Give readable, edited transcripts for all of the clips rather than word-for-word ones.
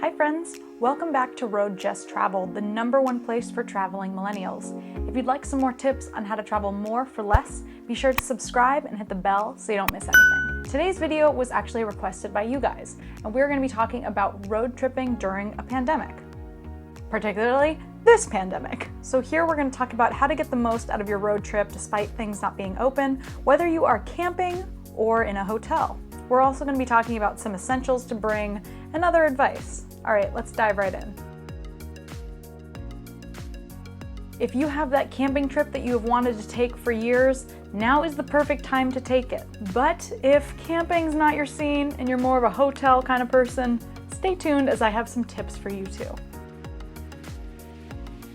Hi friends, welcome back to Jess Travel, the #1 place for traveling millennials. If you'd like some more tips on how to travel more for less, be sure to subscribe and hit the bell so you don't miss anything. Today's video was actually requested by you guys, and we're going to be talking about road tripping during a pandemic, particularly this pandemic. So here we're going to talk about how to get the most out of your road trip despite things not being open, whether you are camping or in a hotel. We're also going to be talking about some essentials to bring and other advice. All right, let's dive right in. If you have that camping trip that you have wanted to take for years, now is the perfect time to take it. But if camping's not your scene and you're more of a hotel kind of person, stay tuned as I have some tips for you too.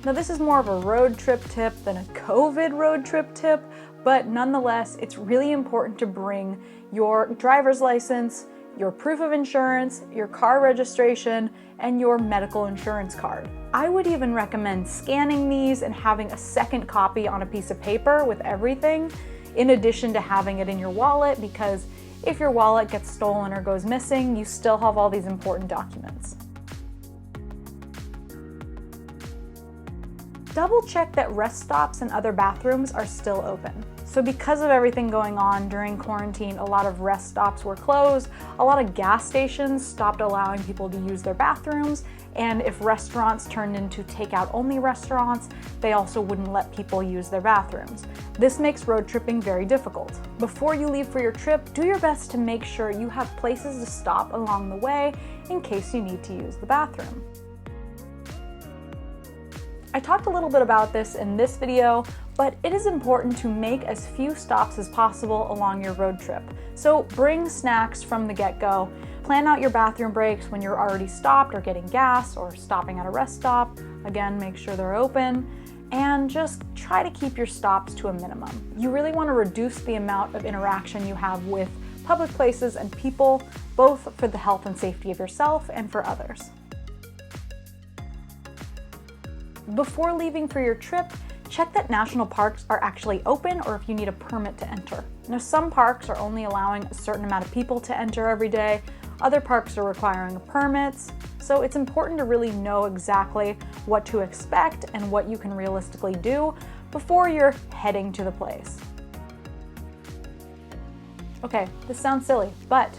Now this is more of a road trip tip than a COVID road trip tip, but nonetheless, it's really important to bring your driver's license, your proof of insurance, your car registration, and your medical insurance card. I would even recommend scanning these and having a second copy on a piece of paper with everything, in addition to having it in your wallet, because if your wallet gets stolen or goes missing, you still have all these important documents. Double check that rest stops and other bathrooms are still open. So because of everything going on during quarantine, a lot of rest stops were closed, a lot of gas stations stopped allowing people to use their bathrooms, and if restaurants turned into takeout only restaurants, they also wouldn't let people use their bathrooms. This makes road tripping very difficult. Before you leave for your trip, do your best to make sure you have places to stop along the way in case you need to use the bathroom. I talked a little bit about this in this video, but it is important to make as few stops as possible along your road trip. So bring snacks from the get-go. Plan out your bathroom breaks when you're already stopped or getting gas or stopping at a rest stop. Again, make sure they're open, and just try to keep your stops to a minimum. You really want to reduce the amount of interaction you have with public places and people, both for the health and safety of yourself and for others. Before leaving for your trip, check that national parks are actually open or if you need a permit to enter. Now, some parks are only allowing a certain amount of people to enter every day. Other parks are requiring permits. So it's important to really know exactly what to expect and what you can realistically do before you're heading to the place. Okay, this sounds silly, but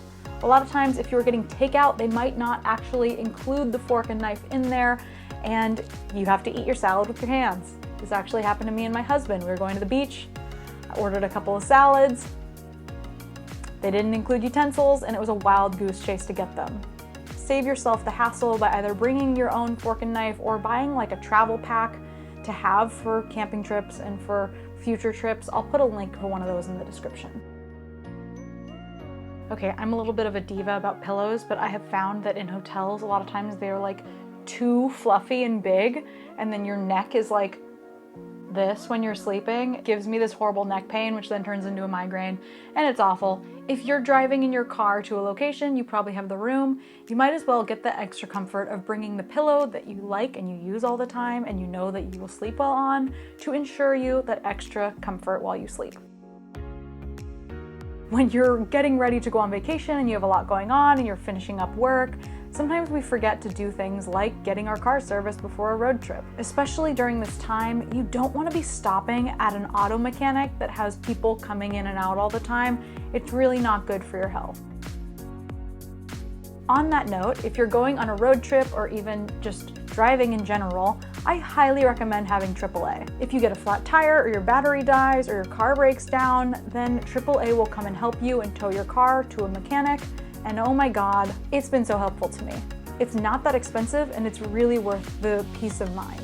a lot of times if you're getting takeout, they might not actually include the fork and knife in there, and you have to eat your salad with your hands. This actually happened to me and my husband. We were going to the beach. I ordered a couple of salads. They didn't include utensils, and it was a wild goose chase to get them. Save yourself the hassle by either bringing your own fork and knife or buying like a travel pack to have for camping trips and for future trips. I'll put a link for one of those in the description. Okay, I'm a little bit of a diva about pillows, but I have found that in hotels, a lot of times they're like too fluffy and big, and then your neck is like this when you're sleeping. It gives me this horrible neck pain, which then turns into a migraine, and it's awful. If you're driving in your car to a location, you probably have the room. You might as well get the extra comfort of bringing the pillow that you like and you use all the time and you know that you will sleep well on, to ensure you that extra comfort while you sleep. When you're getting ready to go on vacation and you have a lot going on and you're finishing up work, sometimes we forget to do things like getting our car serviced before a road trip. Especially during this time, you don't want to be stopping at an auto mechanic that has people coming in and out all the time. It's really not good for your health. On that note, if you're going on a road trip or even just driving in general, I highly recommend having AAA. If you get a flat tire or your battery dies or your car breaks down, then AAA will come and help you and tow your car to a mechanic. And oh my God, it's been so helpful to me. It's not that expensive and it's really worth the peace of mind.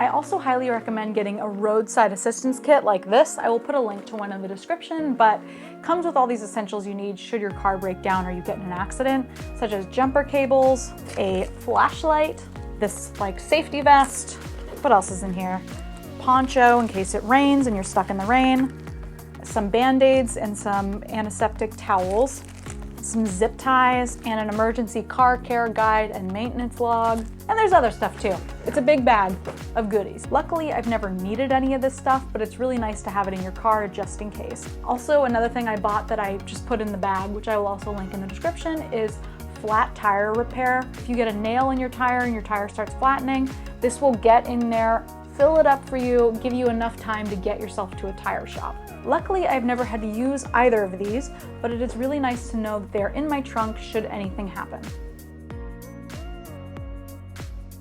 I also highly recommend getting a roadside assistance kit like this. I will put a link to one in the description, but it comes with all these essentials you need should your car break down or you get in an accident, such as jumper cables, a flashlight, this like safety vest. What else is in here? Poncho in case it rains and you're stuck in the rain. Some Band-Aids and some antiseptic towels, some zip ties, and an emergency car care guide and maintenance log. And there's other stuff too. It's a big bag of goodies. Luckily, I've never needed any of this stuff, but it's really nice to have it in your car just in case. Also, another thing I bought that I just put in the bag, which I will also link in the description, is flat tire repair. If you get a nail in your tire and your tire starts flattening, this will get in there, fill it up for you, give you enough time to get yourself to a tire shop. Luckily, I've never had to use either of these, but it is really nice to know that they're in my trunk should anything happen.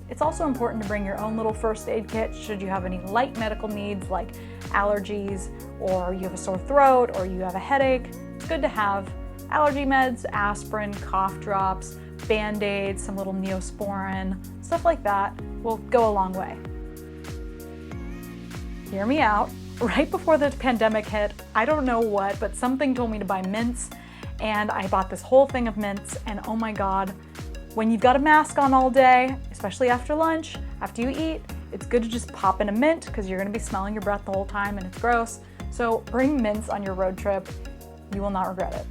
It's also important to bring your own little first aid kit should you have any light medical needs like allergies, or you have a sore throat, or you have a headache. It's good to have allergy meds, aspirin, cough drops, Band-Aids, some little Neosporin, stuff like that will go a long way. Hear me out. Right before the pandemic hit, I don't know what, but something told me to buy mints, and I bought this whole thing of mints, and oh my God, when you've got a mask on all day, especially after lunch, after you eat, it's good to just pop in a mint because you're gonna be smelling your breath the whole time and it's gross. So bring mints on your road trip. You will not regret it.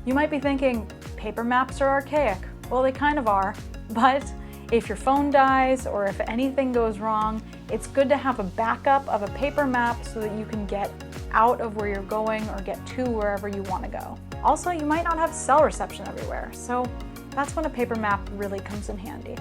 You might be thinking, paper maps are archaic. Well, they kind of are, but if your phone dies or if anything goes wrong, it's good to have a backup of a paper map so that you can get out of where you're going or get to wherever you want to go. Also, you might not have cell reception everywhere, so that's when a paper map really comes in handy.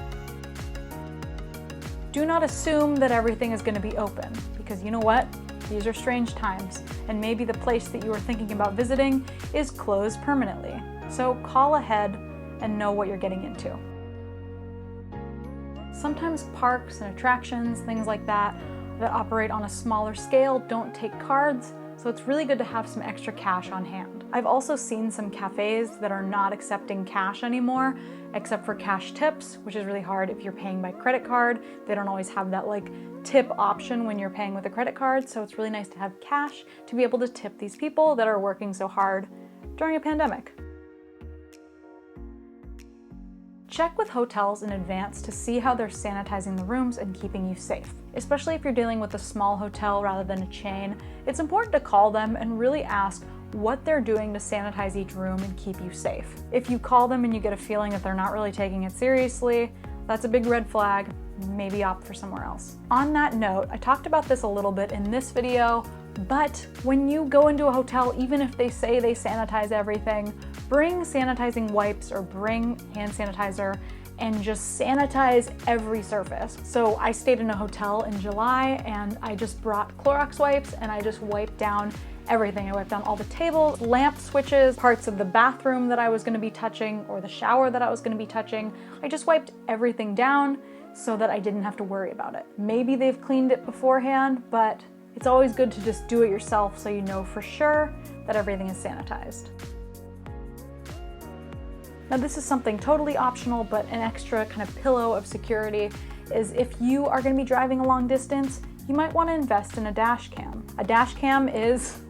Do not assume that everything is going to be open, because you know what? These are strange times, and maybe the place that you are thinking about visiting is closed permanently. So call ahead and know what you're getting into. Sometimes parks and attractions, things like that operate on a smaller scale don't take cards, so it's really good to have some extra cash on hand. I've also seen some cafes that are not accepting cash anymore, except for cash tips, which is really hard if you're paying by credit card. They don't always have that tip option when you're paying with a credit card, so it's really nice to have cash to be able to tip these people that are working so hard during a pandemic. Check with hotels in advance to see how they're sanitizing the rooms and keeping you safe. Especially if you're dealing with a small hotel rather than a chain, it's important to call them and really ask what they're doing to sanitize each room and keep you safe. If you call them and you get a feeling that they're not really taking it seriously, that's a big red flag. Maybe opt for somewhere else. On that note, I talked about this a little bit in this video, but when you go into a hotel, even if they say they sanitize everything, bring sanitizing wipes or bring hand sanitizer and just sanitize every surface. So I stayed in a hotel in July and I just brought Clorox wipes and I just wiped down everything. I wiped down all the tables, lamp switches, parts of the bathroom that I was going to be touching or the shower that I was going to be touching. I just wiped everything down so that I didn't have to worry about it. Maybe they've cleaned it beforehand, but it's always good to just do it yourself so you know for sure that everything is sanitized. Now this is something totally optional, but an extra kind of pillow of security is if you are going to be driving a long distance, you might want to invest in a dash cam. A dash cam is,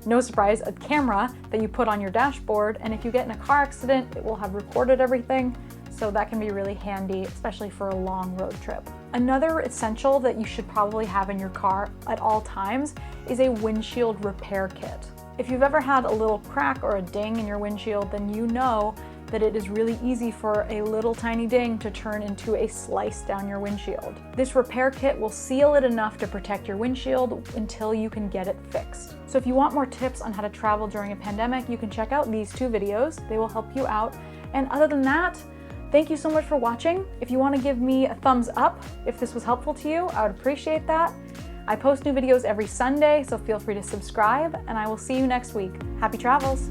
no surprise, a camera that you put on your dashboard, and if you get in a car accident, it will have recorded everything, so that can be really handy, especially for a long road trip. Another essential that you should probably have in your car at all times is a windshield repair kit. If you've ever had a little crack or a ding in your windshield, then you know that it is really easy for a little tiny ding to turn into a slice down your windshield. This repair kit will seal it enough to protect your windshield until you can get it fixed. So if you want more tips on how to travel during a pandemic, you can check out these two videos. They will help you out. And other than that, thank you so much for watching. If you want to give me a thumbs up if this was helpful to you, I would appreciate that. I post new videos every Sunday, so feel free to subscribe, and I will see you next week. Happy travels!